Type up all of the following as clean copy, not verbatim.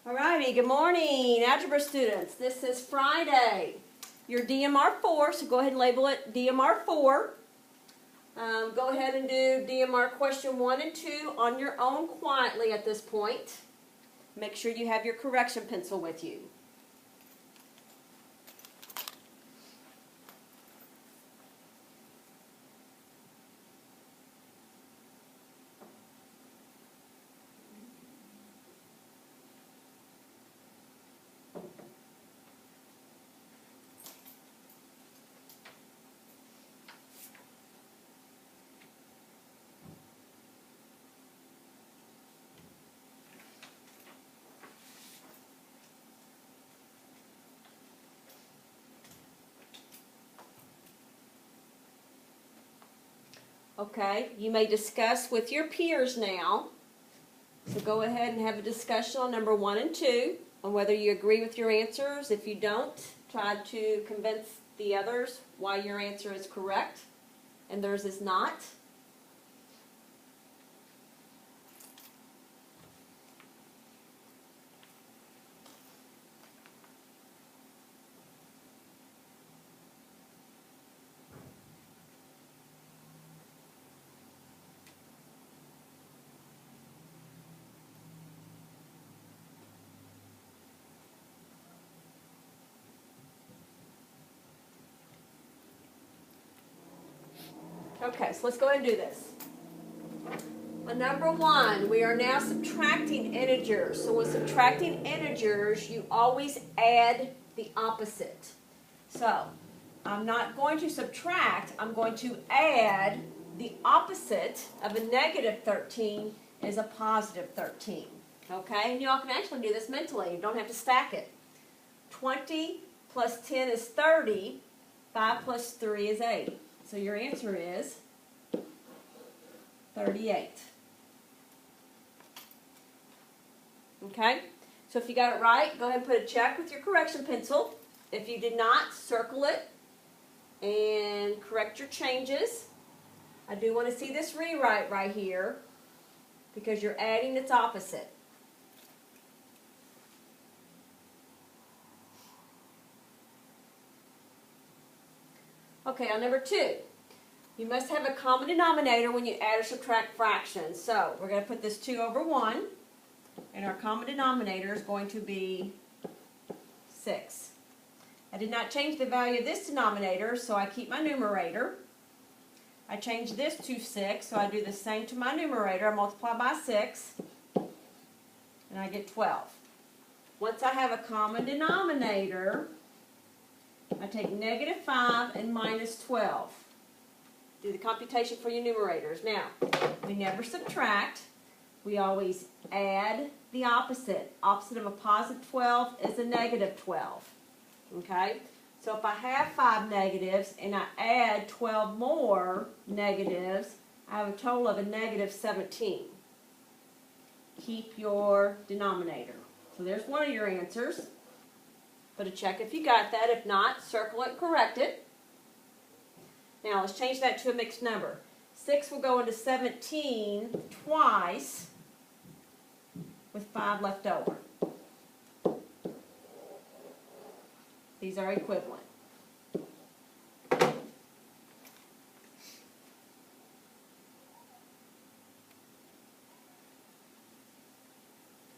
Alrighty, good morning, algebra students. This is Friday. Your DMR 4, so go ahead and label it DMR 4. Go ahead and do DMR question 1 and 2 on your own quietly at this point. Make sure you have your correction pencil with you. Okay, you may discuss with your peers now. So go ahead and have a discussion on number 1 and 2 on whether you agree with your answers. If you don't, try to convince the others why your answer is correct and theirs is not. Okay, so let's go ahead and do this. On number 1, we are now subtracting integers. So when subtracting integers, you always add the opposite. So I'm not going to subtract, I'm going to add the opposite of a negative 13 is a positive 13. Okay, and you all can actually do this mentally. You don't have to stack it. 20 plus 10 is 30. 5 plus 3 is 8. So your answer is 38. Okay? So if you got it right, go ahead and put a check with your correction pencil. If you did not, circle it and correct your changes. I do want to see this rewrite right here because you're adding its opposite. Okay, on number 2, you must have a common denominator when you add or subtract fractions. So we're going to put this 2 over 1, and our common denominator is going to be 6. I did not change the value of this denominator, so I keep my numerator. I change this to 6, so I do the same to my numerator. I multiply by 6, and I get 12. Once I have a common denominator, I take negative 5 and minus 12. Do the computation for your numerators. Now, we never subtract. We always add the opposite. Opposite of a positive 12 is a negative 12. Okay? So if I have 5 negatives and I add 12 more negatives, I have a total of a negative 17. Keep your denominator. So there's one of your answers. Put a check if you got that. If not, circle it and correct it. Now let's change that to a mixed number. 6 will go into 17 twice with 5 left over. These are equivalent.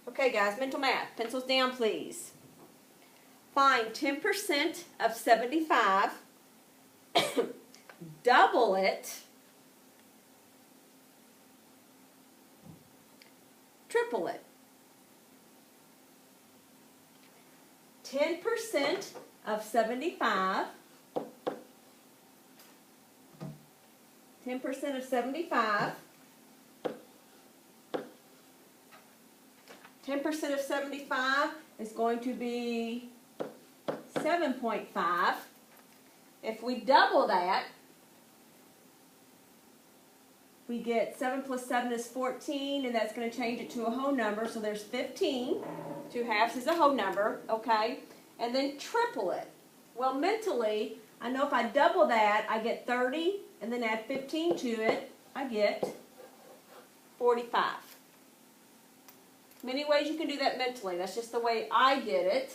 Okay guys, mental math. Pencils down please. Find 10% of 75, double it, triple it. 10% of 75, 10% of 75, 10% of 75 is going to be 7.5. If we double that, we get 7 plus 7 is 14, and that's going to change it to a whole number. So there's 15. 2 halves is a whole number, okay? And then triple it. Well, mentally, I know if I double that, I get 30, and then add 15 to it, I get 45. Many ways you can do that mentally. That's just the way I did it.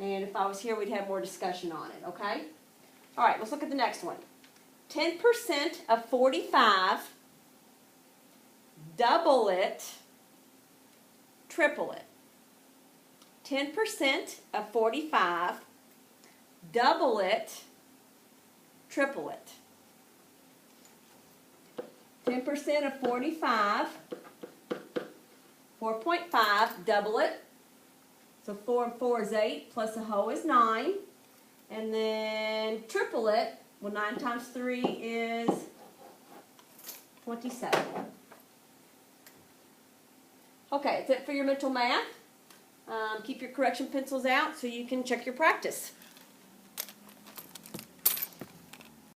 And if I was here, we'd have more discussion on it, okay? All right, let's look at the next one. 10% of 45, double it, triple it. 10% of 45, double it, triple it. 10% of 45, 4.5, double it. So 4 and 4 is 8, plus a whole is 9. And then triple it, well 9 times 3 is 27. Okay, that's it for your mental math. Keep your correction pencils out so you can check your practice.